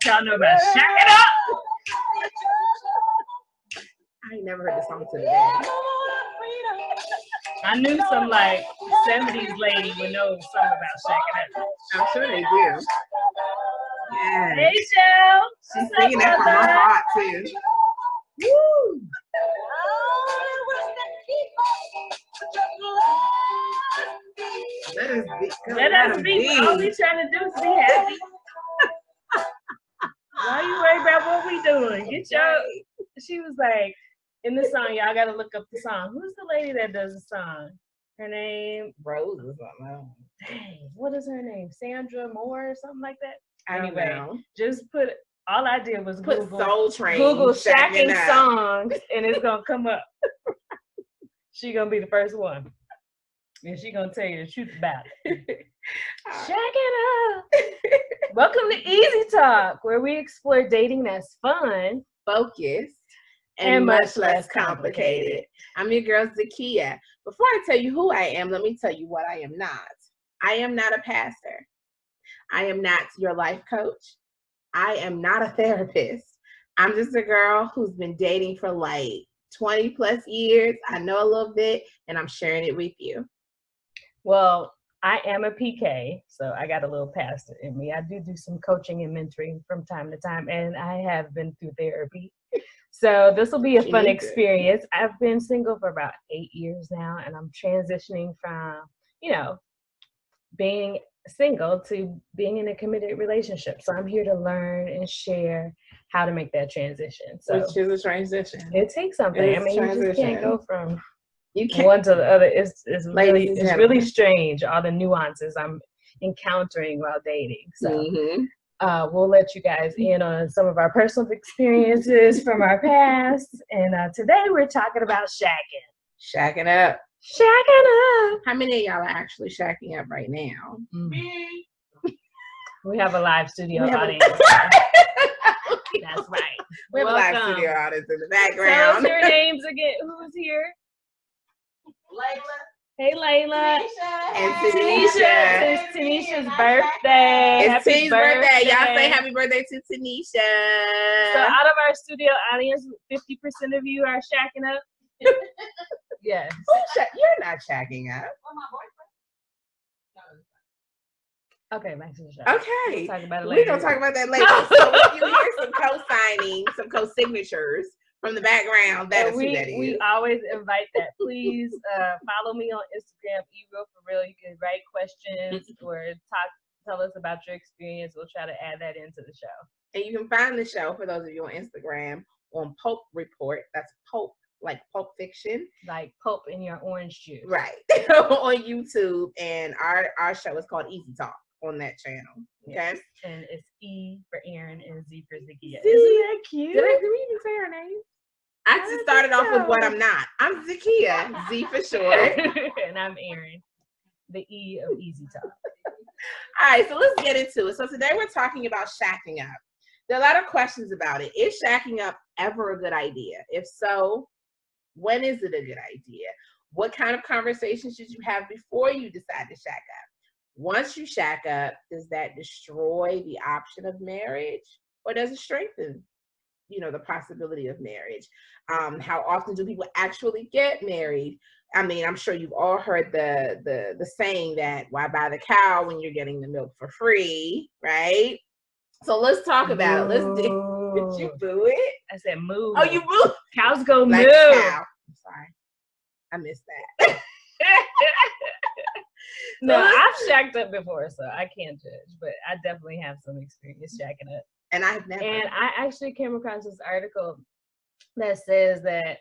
What y'all know about Shack It Up? I ain't never heard the song to the day. I knew some like 70s lady would know a song about Shack It Up. I'm sure they do. Yeah. Hey, Shell. She's singing that from her heart too. Woo! Let us be. All we trying to do is be happy. Why you worry about what we doing? Get your. She was like, in the song, y'all gotta look up the song. Who's the lady that does the song? Her name Rose or something. Dang, what is her name? Sandra Moore or something like that. Anyway, just put. All I did was put Google Soul Train, Google shacking songs, and it's gonna come up. She gonna be the first one, and she gonna tell you the truth about it. Shack it up. Welcome to Easy Talk, where we explore dating that's fun, focused, and much less complicated. I'm your girl Zakiyah. Before I tell you who I am, let me tell you what I am not. I am not a pastor. I am not your life coach. I am not a therapist. I'm just a girl who's been dating for like 20 plus years. I know a little bit, and I'm sharing it with you. Well, I am a PK, so I got a little pastor in me. I do some coaching and mentoring from time to time, and I have been through therapy. So this will be a fun experience. I've been single for about 8 years now, and I'm transitioning from, being single to being in a committed relationship. So I'm here to learn and share how to make that transition. So which is a transition. It takes something. I mean, you just can't go from one to the other. It's really strange, all the nuances I'm encountering while dating. So we'll let you guys in on some of our personal experiences from our past. And today we're talking about shacking. Shacking up. Shacking up. How many of y'all are actually shacking up right now? Me. We have a live studio audience. That's right. We have a live studio audience in the background. Tell us your names again. Who's here? Layla. Hey, Layla. Tanisha. And Tanisha. It's Tanisha's birthday. It's T's birthday. Y'all say happy birthday to Tanisha. So out of our studio audience, 50% of you are shacking up. Yes. You're not shacking up. Oh, my boyfriend. Okay, back to the show. Okay. We'll talk about it later. We're going to talk about that later. So if you hear some co-signing, some co-signatures from the background, that is who that is. We always invite that. Please follow me on Instagram, eReal for real. You can write questions or tell us about your experience. We'll try to add that into the show. And you can find the show, for those of you on Instagram, on Pulp Report. That's Pulp, like Pulp Fiction. Like Pulp in your orange juice. Right. On YouTube. And our show is called Easy Talk on that channel. Okay. Yes. And it's E for Erin and Z for Zakiyah. See? Isn't that cute? Did we even say our name? I just started off with what I'm not. I'm Zakiyah, Z for short. And I'm Erin, the E of Easy Talk. All right, so let's get into it. So today we're talking about shacking up. There are a lot of questions about it. Is shacking up ever a good idea? If so, when is it a good idea? What kind of conversations should you have before you decide to shack up? Once you shack up, does that destroy the option of marriage, or does it strengthen, the possibility of marriage? How often do people actually get married? I mean, I'm sure you've all heard the saying that why buy the cow when you're getting the milk for free, right? So let's talk about it. Did you boo it? I said move. Oh, you boo. Cows go like move. Cow. I'm sorry. I missed that. No, I've shacked up before, so I can't judge, but I definitely have some experience shacking up. And I've never. And I actually came across this article that says that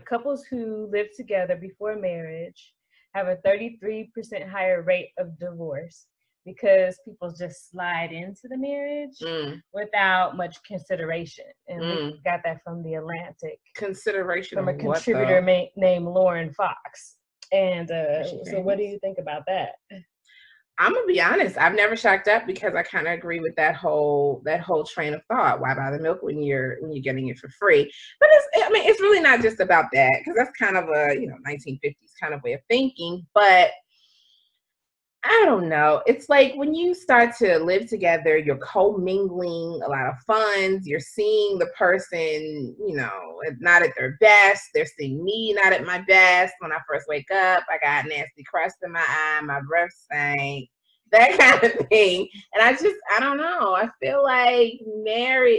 couples who live together before marriage have a 33% higher rate of divorce because people just slide into the marriage without much consideration. And we got that from The Atlantic. Consideration from a contributor named Lauren Fox. And so what do you think about that? I'm gonna be honest. I've never shacked up because I kind of agree with that whole train of thought. Why buy the milk when you're getting it for free? But it's really not just about that, because that's kind of a 1950s kind of way of thinking. But I don't know. It's like when you start to live together, you're co-mingling a lot of funds. You're seeing the person, not at their best. They're seeing me not at my best. When I first wake up, I got nasty crust in my eye, my breath stank, that kind of thing. And I don't know. I feel like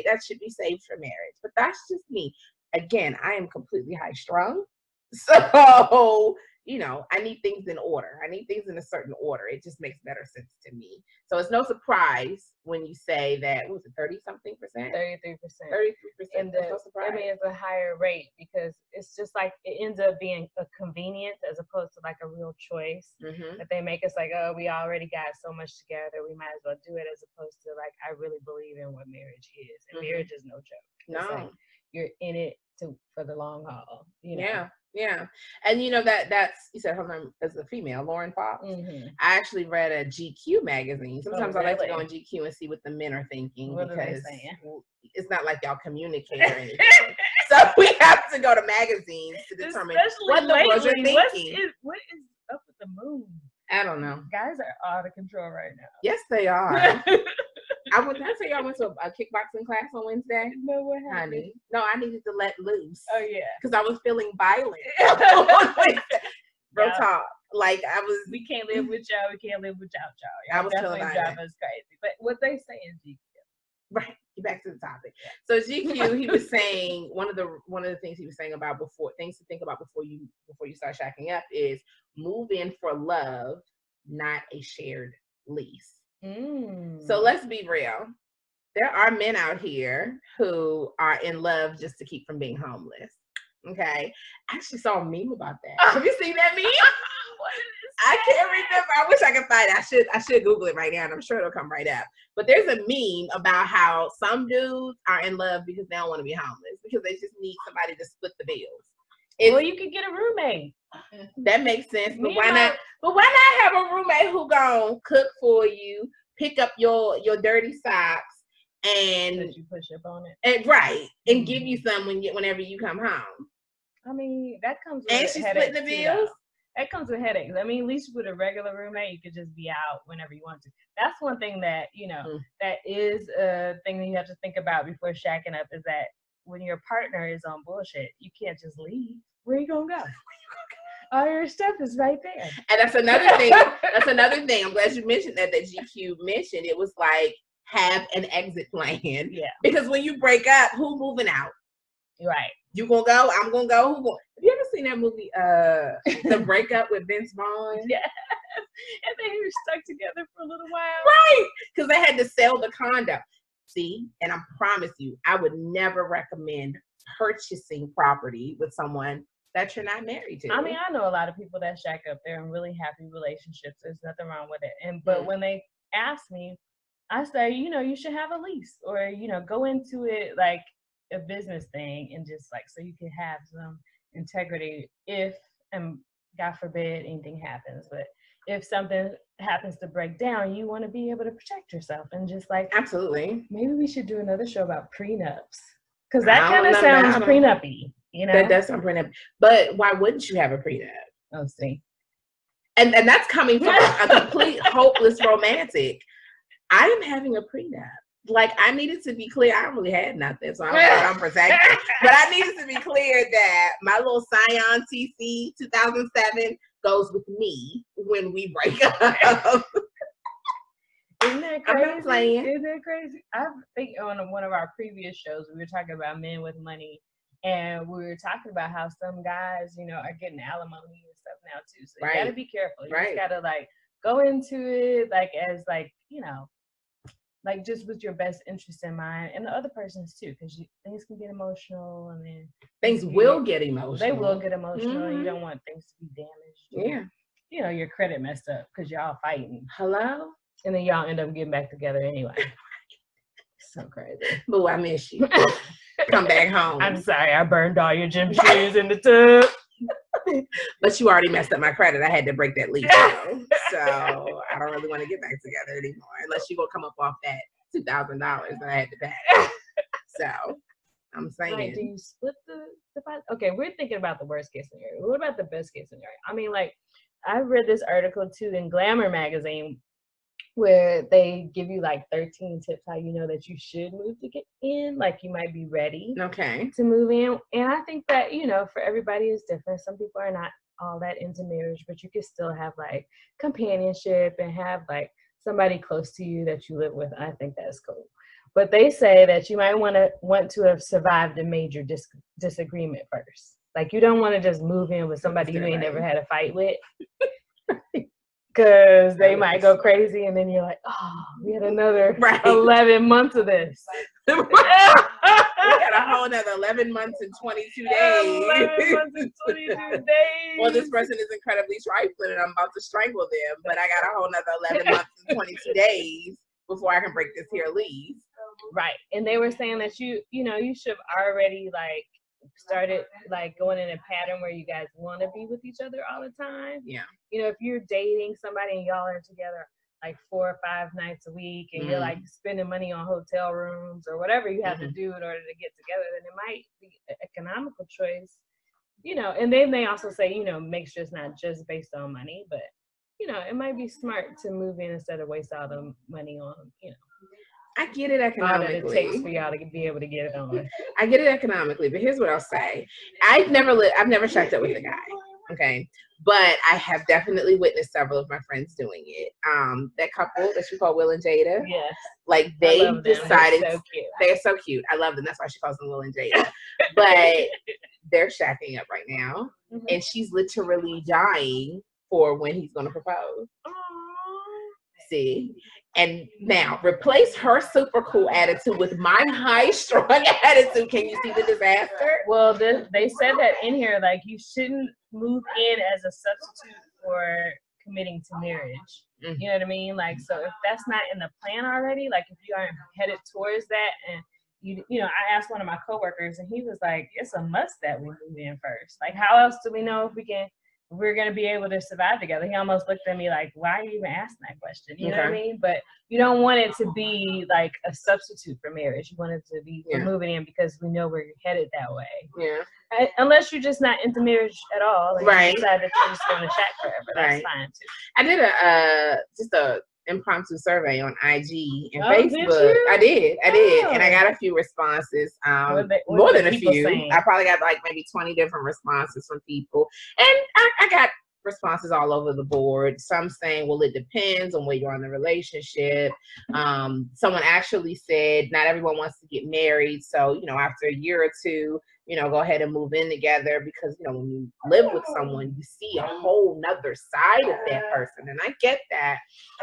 that should be saved for marriage. But that's just me. Again, I am completely high strung. So I need things in order. I need things in a certain order. It just makes better sense to me. So it's no surprise when you say that, what was it, 30-something percent? 33%. 33%. And No surprise. it's a higher rate because it's just like it ends up being a convenience as opposed to like a real choice. Mm-hmm. That they make us like, oh, we already got so much together, we might as well do it, as opposed to like, I really believe in what marriage is. And marriage is no joke. No. It's like, you're in it for the long haul. Yeah. And that's, you said her name is a female, Lauren Fox. Mm-hmm. I actually read a GQ magazine. Sometimes I like to go really? on GQ and see what the men are thinking, What are they because saying? it's not like y'all communicate or anything. So we have to go to magazines to determine what the girls are thinking. What is up with the moon? I don't know. Guys are out of control right now. Yes, they are. I tell you, I went to a kickboxing class on Wednesday. No, what happened? Honey, no, I needed to let loose. Oh yeah, because I was feeling violent. On Wednesday. Real talk. Like we can't live with y'all. We can't live without y'all. I was feeling definitely drive us crazy. But what they say is GQ. Right. Get back to the topic. So GQ, he was saying one of the things he was saying about things to think about before you start shacking up is move in for love, not a shared lease. So let's be real. There are men out here who are in love just to keep from being homeless. Okay. I actually saw a meme about that. Have you seen that meme? I can't remember. I wish I could find it. I should Google it right now, and I'm sure it'll come right up. But there's a meme about how some dudes are in love because they don't want to be homeless, because they just need somebody to split the bills. Well, you could get a roommate. That makes sense. But why not? But why not have a roommate who gonna cook for you, pick up your dirty socks, and that you push up on it, and give you some whenever you come home. I mean, that comes with and she's splitting the bills. That comes with headaches. I mean, at least with a regular roommate, you could just be out whenever you want to. That's one thing that that is a thing that you have to think about before shacking up, is that when your partner is on bullshit, you can't just leave. Where you gonna go? All your stuff is right there. And that's another thing. I'm glad you mentioned that GQ mentioned. It was like, have an exit plan. Yeah. Because when you break up, who's moving out? Right. You gonna go? I'm gonna go. Have you ever seen that movie, The Breakup with Vince Vaughn? Yes. And they were stuck together for a little while. Right. Because they had to sell the condo. See, and I promise you, I would never recommend purchasing property with someone that you're not married to. I mean, I know a lot of people that shack up. They're in really happy relationships. There's nothing wrong with it. But when they ask me, I say, you should have a lease, or, go into it like a business thing, and just like, so you can have some integrity if, and God forbid, anything happens. But if something happens to break down, you want to be able to protect yourself. And just like, absolutely. Maybe we should do another show about prenups, because that kind of sounds prenup-y. That does sound prenup. But why wouldn't you have a prenup? Oh, see. And that's coming from a complete hopeless romantic. I am having a prenup. Like, I needed to be clear. I don't really had nothing, so I'm protected. But I needed to be clear that my little Scion TC 2007 goes with me when we break up. Isn't that crazy? I'm not playing. Isn't that crazy? I think on one of our previous shows, we were talking about men with money, and we were talking about how some guys, are getting alimony and stuff now too. So you gotta be careful. You just gotta like go into it like as like, like just with your best interest in mind, and the other person's too, because things can get emotional, and then things will get emotional. They will get emotional, and you don't want things to be damaged. Yeah. Your credit messed up because y'all fighting. Hello? And then y'all end up getting back together anyway. So crazy. Boo, I miss you. Come back home. I'm sorry, I burned all your gym shoes in the tub. But you already messed up my credit. I had to break that lease. So I don't really want to get back together anymore, unless you gonna come up off that $2,000 that I had to pay. So I'm saying, like, do you split the okay? We're thinking about the worst case scenario. What about the best case scenario? I mean, like, I read this article too in Glamour magazine where they give you like 13 tips how you know that you should move to get in, like you might be ready to move in. And I think that, you know, for everybody is different. Some people are not all that into marriage, but you can still have like companionship and have like somebody close to you that you live with. I think that's cool. But they say that you might want to have survived a major disagreement first. Like you don't want to just move in with somebody you ain't never had a fight with. Because they might go crazy, and then you're like, oh, we had another 11 months of this. We got a whole another 11 months and 22 days. 11 months and 22 days. Well, this person is incredibly trifling, and I'm about to strangle them, but I got a whole another 11 months and 22 days before I can break this here lease. Right. And they were saying that you should have already like started like going in a pattern where you guys want to be with each other all the time. Yeah. You know, if you're dating somebody and y'all are together like 4 or 5 nights a week and you're like spending money on hotel rooms or whatever you have to do in order to get together, then it might be an economical choice, you know. And then they also say, you know, make sure it's not just based on money, but you know, it might be smart to move in instead of waste all the money on, you know, I get it economically. All that it takes for y'all to be able to get it on. I get it economically, but here's what I'll say. I've never shacked up with a guy, okay? But I have definitely witnessed several of my friends doing it. That couple that she called Will and Jada. Yes. Like they decided they're so cute. I love them. That's why she calls them Will and Jada. But they're shacking up right now, and she's literally dying for when he's going to propose. See? And now replace her super cool attitude with my high strung attitude. Can you see the disaster? Well, they said that in here, like you shouldn't move in as a substitute for committing to marriage. You know what I mean? Like, so if that's not in the plan already, like if you aren't headed towards that, and you know, I asked one of my coworkers, and he was like, "It's a must that we move in first. Like, how else do we know if we're going to be able to survive together?" He almost looked at me like, why are you even asking that question? You know what I mean? But you don't want it to be like a substitute for marriage. You want it to be for moving in because we know we're headed that way. Yeah. Unless you're just not into marriage at all. And you decide that you're just going to shack forever. That's fine too. I did just a impromptu survey on IG and Facebook. I did. And I got a few responses. More than a few. Saying? I probably got like maybe 20 different responses from people. And I got responses all over the board. Some saying, well, it depends on where you're in the relationship. Someone actually said not everyone wants to get married. So, you know, after a year or two, you know, go ahead and move in together because, you know, when you live with someone, you see a whole nother side of that person. And I get that.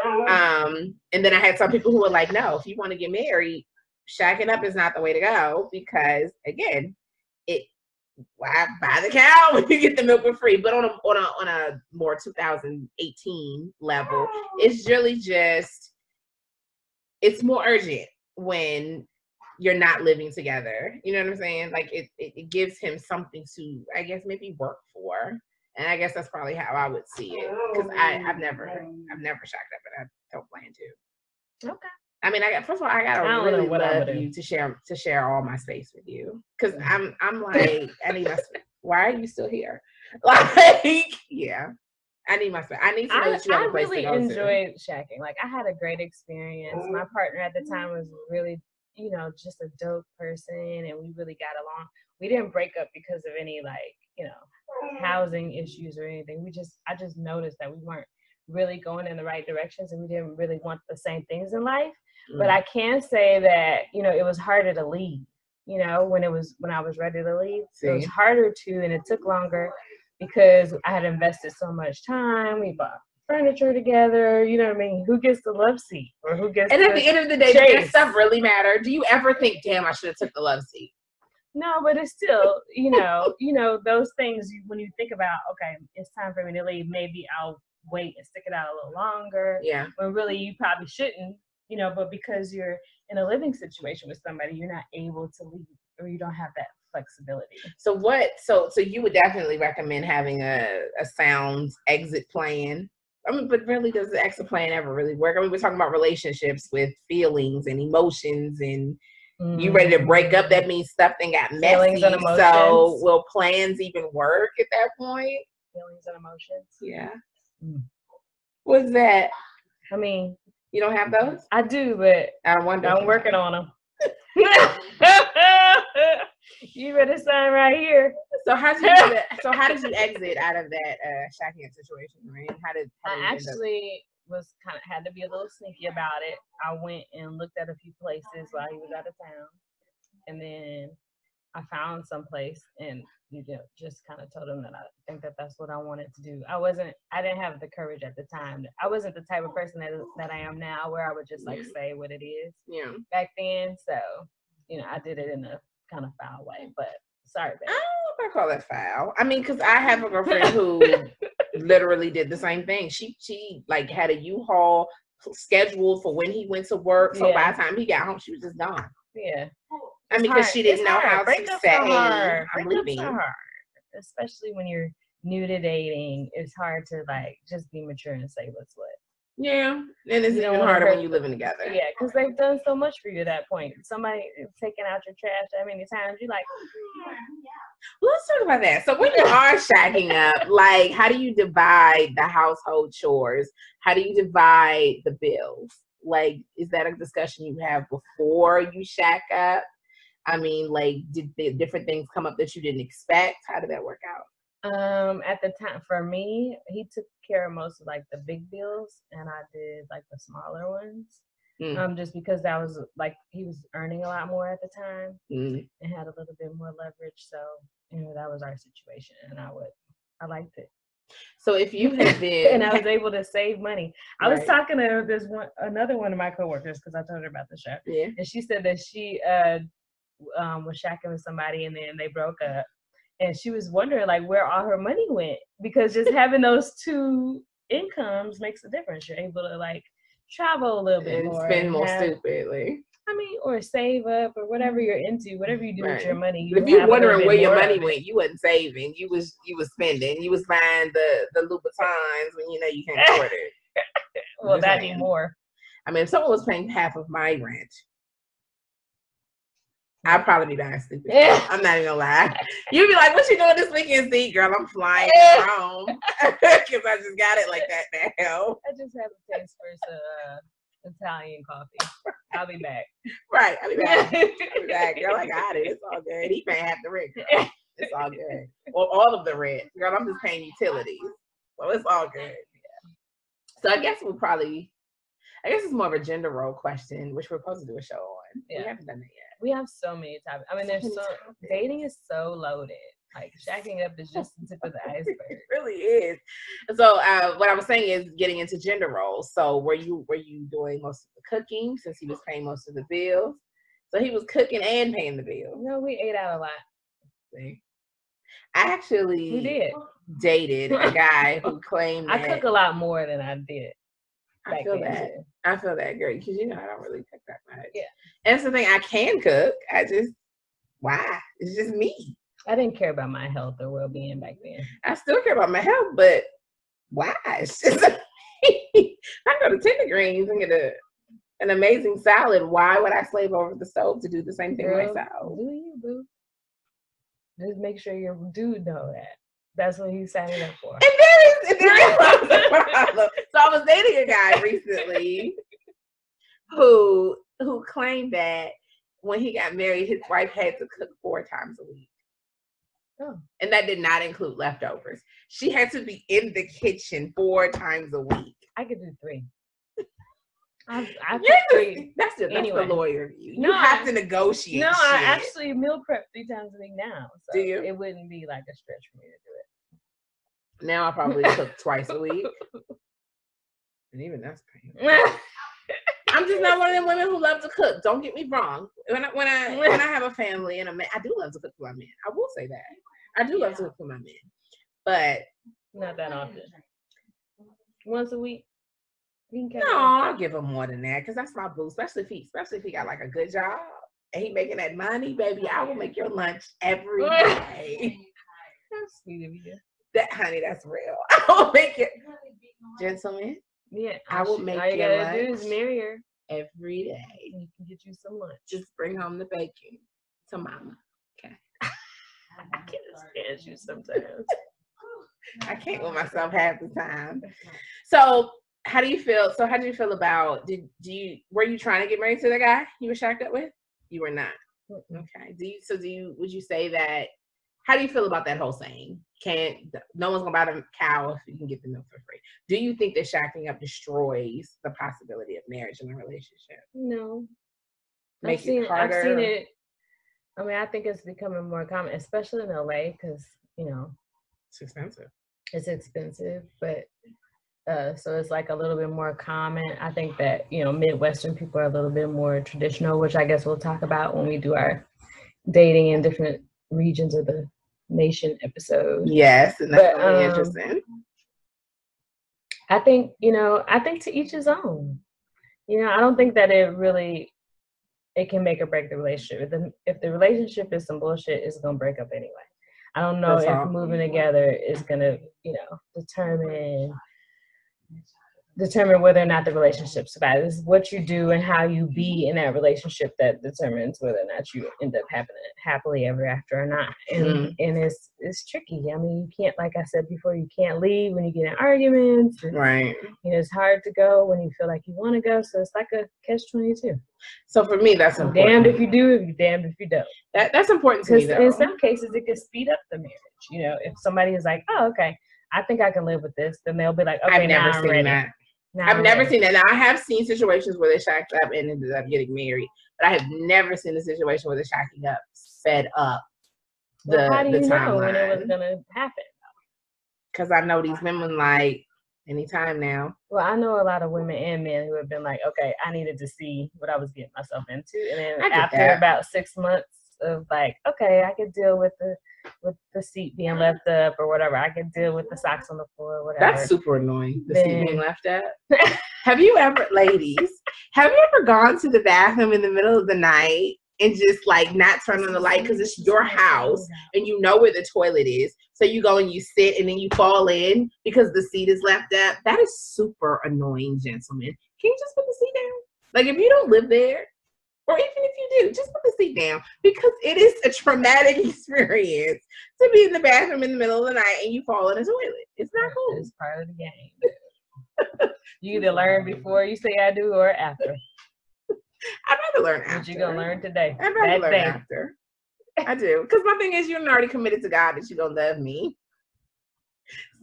And then I had some people who were like, no, if you want to get married, shacking up is not the way to go because, again, why buy the cow when you get the milk for free? But on a more 2018 level, it's really just, it's more urgent when you're not living together. You know what I'm saying? Like it gives him something to, I guess, maybe work for. And I guess that's probably how I would see it. Because I've never shacked up, and I don't plan to. Okay. I mean, first of all, I gotta really love you to share all my space with you. Because I'm like, I need my space. Why are you still here? Like, yeah. I need my space. I need to know that you have a place to go. I really enjoyed shacking. Like, I had a great experience. My partner at the time was really, you know, just a dope person, and we really got along. We didn't break up because of any, like, you know, housing issues or anything. I just noticed that we weren't really going in the right directions, and we didn't really want the same things in life. But I can say that, you know, it was harder to leave, you know, when I was ready to leave. It was harder to, and it took longer because I had invested so much time. We bought furniture together, you know what I mean? Who gets the love seat or who gets And at the end of the day, does that stuff really matter? Do you ever think, damn, I should have took the love seat? No, but it's still, you know, those things when you think about, okay, it's time for me to leave, maybe I'll wait and stick it out a little longer. Yeah. When really you probably shouldn't, you know, but because you're in a living situation with somebody, you're not able to leave or you don't have that flexibility. So you would definitely recommend having a sound exit plan. I mean, but really, does the exit plan ever really work? I mean, we're talking about relationships with feelings and emotions, and you ready to break up, that means stuff then got messy. So will plans even work at that point? Feelings and emotions. Yeah. What's that? I mean, You don't have those? I do, but I wonder. I'm working on them. You better sign right here. So how did you exit out of that shacking up situation, Marie? How did I you end up? actually had to be a little sneaky about it. I went and looked at a few places while he was out of town, and then I found some place and just kind of told him that I think that that's what I wanted to do. I didn't have the courage at the time. I wasn't the type of person that I am now, where I would just like say what it is. Yeah. Back then, so I did it in a kind of foul way. But sorry, babe. I don't know if I call that foul. I mean, because I have a girlfriend who literally did the same thing. She like had a U-Haul scheduled for when he went to work. So by the time he got home, she was just gone. Yeah. I mean, because she didn't know how to say, I'm leaving. Breakups are hard, especially when you're new to dating. It's hard to like just be mature and say what's what. Yeah, and it's even harder when you're living together. Yeah, because they've done so much for you at that point. Somebody taking out your trash that many times, you're like, well, let's talk about that. So when you are shacking up, like, how do you divide the household chores? How do you divide the bills? Like, is that a discussion you have before you shack up? I mean, like, did different things come up that you didn't expect? How did that work out? At the time, for me, he took care of most of like the big bills, and I did like the smaller ones. Just because that was like he was earning a lot more at the time and had a little bit more leverage. So that was our situation, and I liked it. So if you had been, and I was able to save money. I was talking to another one of my coworkers because I told her about the show, and she said that she was shacking with somebody, and then they broke up. And she was wondering like where all her money went, because just having those two incomes makes a difference. You're able to like travel a little bit more, spend more stupidly. I mean, or save up or whatever you're into, whatever you do with your money. If you're wondering where your money went, you wasn't saving. You was spending. You was buying the Louboutins when you can't afford it. Well, that need more. I mean, if someone was paying half of my rent, I'd probably be buying stupid stuff. I'm not even gonna lie. You'd be like, what you doing this weekend, Steve? Girl, I'm flying home. Because I just got it like that now. I just have a taste for some Italian coffee. I'll be back. Right, I'll be back. I'll be back. Girl, I got it. It's all good. He paying half the rent, girl. It's all good. Or all of the rent. Girl, I'm just paying utilities. So it's all good. So I guess it's more of a gender role question, which we're supposed to do a show on. Yeah. We haven't done that yet. We have so many topics. I mean, dating is so loaded. Like shacking up is just the tip of the iceberg. It really is. So what I was saying is getting into gender roles. So were you doing most of the cooking since he was paying most of the bills? So he was cooking and paying the bills. No, we ate out a lot. See? I actually dated a guy who claimed that I cook a lot more than I did. I feel that, girl, because I don't really cook that much. Yeah. And that's the thing, I can cook. Why? It's just me. I didn't care about my health or well-being back then. I still care about my health, but why? It's just I go to Tender Greens and get an amazing salad. Why would I slave over the stove to do the same thing myself? Do you, boo? Just make sure your dude know that. That's what he's signing up for. And there is a problem. So I was dating a guy recently who claimed that when he got married, his wife had to cook 4 times a week. Oh. And that did not include leftovers. She had to be in the kitchen 4 times a week. I could do 3. I could 3. That's the lawyer. You No, have to negotiate. No, I actually meal prep 3 times a week now. So do you? It wouldn't be like a stretch for me to do it. Now I probably cook twice a week. And even that's painful. I'm just not one of them women who love to cook. Don't get me wrong. When I have a family and a man, I do love to cook for my men. I will say that. I do love to cook for my men. But not that often. Once a week. No, I'll give him more than that because that's my boo. Especially if he got like a good job and he making that money, baby. I will make your lunch every day. That's sweet of you. Honey, that's real. I will make it, gentlemen. Yeah, I will make all you your gotta lunch do is marry her every day. You can get you some lunch. Just bring home the bacon to mama. Okay. I can't stand you sometimes. I can't with myself half the time. So how do you feel? So how do you feel about, were you trying to get married to the guy you were shacked up with? You were not. Okay. Would you say that, how do you feel about that whole saying? No one's gonna buy the cow if you can get the milk for free. Do you think that shacking up destroys the possibility of marriage in a relationship? No. Make it harder? I've seen it. I mean, I think it's becoming more common, especially in LA, because, it's expensive. It's expensive, but so it's like a little bit more common. I think that, Midwestern people are a little bit more traditional, which I guess we'll talk about when we do our dating in different regions of the nation episode. Yes, and that's gonna be interesting. I think to each his own. I don't think that it can make or break the relationship. If the relationship is some bullshit, it's gonna break up anyway. I don't know if moving together is gonna, determine whether or not the relationship survives. It's what you do and how you be in that relationship that determines whether or not you end up happily ever after or not. And it's tricky. I mean, you can't, like I said before, you can't leave when you get in arguments. Right. It's hard to go when you feel like you want to go. So it's like a catch-22. So for me, that's important. Damned if you do, you're damned if you don't. That's important to me, though. In some cases, it can speed up the marriage. If somebody is like, oh, okay, I think I can live with this, then they'll be like, okay, I've never seen that. I've never seen that. Now, I have seen situations where they shacked up and ended up getting married, but I have never seen a situation where the shacking up sped up how do you timeline. know when it was going to happen? Because I know these women like anytime now. Well, I know a lot of women and men who have been like, okay, I needed to see what I was getting myself into. And then after about 6 months of like, okay, I could deal with the seat being left up or whatever. I could deal with the socks on the floor or whatever. That's super annoying. The seat being left up. Have you ever gone to the bathroom in the middle of the night and just like not turn on the light because it's your house and you know where the toilet is? So you go and you sit and then you fall in because the seat is left up. That is super annoying, gentlemen. Can you just put the seat down? Like if you don't live there, or even if you do, just put the seat down because it is a traumatic experience to be in the bathroom in the middle of the night and you fall in a toilet. It's not cool. It's part of the game. You either learn before you say I do or after. I'd rather learn after. What you gonna learn today? I'd rather learn after. I do. Because my thing is, you're already committed to God that you're going to love me.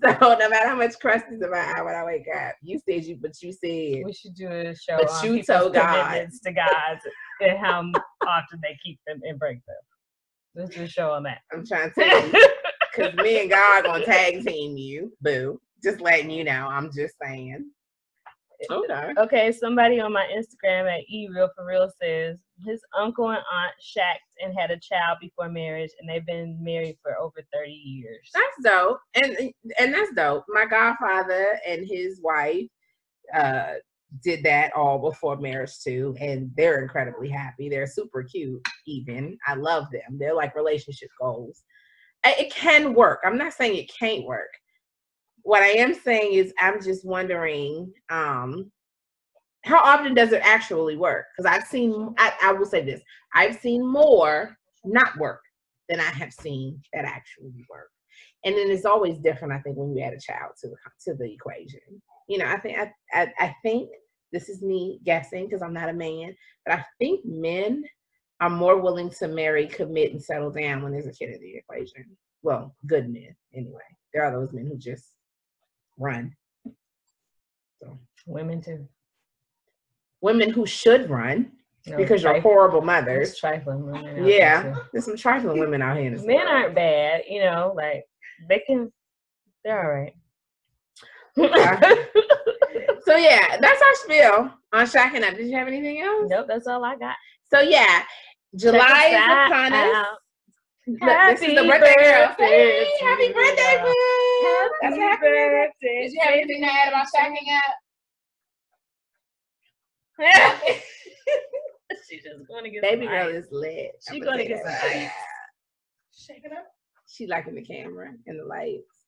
So no matter how much crust is in my eye when I wake up, you said we should do a show but on you people's told God. commitments to God and how often they keep them and break them. Let's do a show on that. I'm trying to tell you, because me and God are going to tag team you, boo. Just letting you know. I'm just saying. Okay, somebody on my Instagram at eRealForReal says his uncle and aunt shacked and had a child before marriage, and they've been married for over 30 years. That's dope, and that's dope. My godfather and his wife did that all before marriage too, and they're incredibly happy. They're super cute. Even I love them. They're like relationship goals. It can work. I'm not saying it can't work. What I am saying is I'm just wondering how often does it actually work? Because I will say this, I've seen more not work than I have seen that actually work. And then it's always different, I think, when you add a child to the equation. I think this is me guessing because I'm not a man, but I think men are more willing to marry, commit, and settle down when there's a kid in the equation. Well, good men, anyway. There are those men who just run. So women too. Women who should run because you're horrible mothers. Trifling women. There's some trifling women out here in this men world. aren't bad, like they're all right. So yeah, that's our spiel on shacking up. Did you have anything else? Nope, that's all I got. So yeah, July is upon us. This is the birthday girl. Hey, happy birthday, boo! Happy birthday. Did you have anything to add about shacking up? She's just going to get baby girl is lit. She's going to get some ice. Shake it up. She liking the camera and the lights.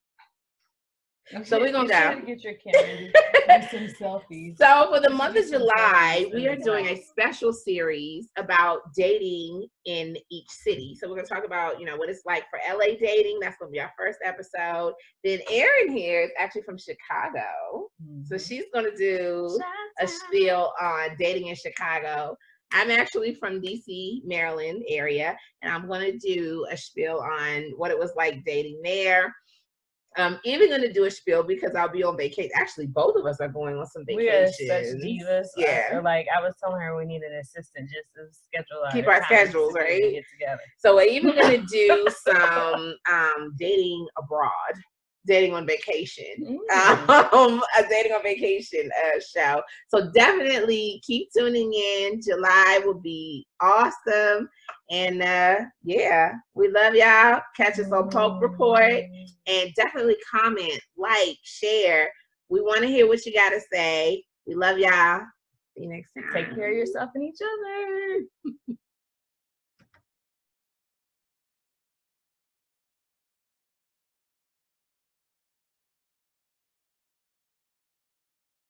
So we're gonna go. To get your camera and some selfies. So for the month of July, we are doing a special series about dating in each city. So we're gonna talk about, you know, what it's like for LA dating. That's gonna be our first episode. Then Erin here is actually from Chicago. So she's gonna do a spiel on dating in Chicago. I'm actually from DC, Maryland area, and I'm gonna do a spiel on what it was like dating there. I'm even going to do a spiel because I'll be on vacation. Actually, both of us are going on some vacations. We are such divas. Yeah. Like, I was telling her we need an assistant just to schedule Keep our schedules, right? Get together. So we're even going to do some dating abroad, dating on vacation, a dating on vacation show. So definitely keep tuning in. July will be awesome. And yeah, we love y'all. Catch us on Pulp Report. And definitely comment, like, share. We want to hear what you got to say. We love y'all. See you next time. Take care of yourself and each other.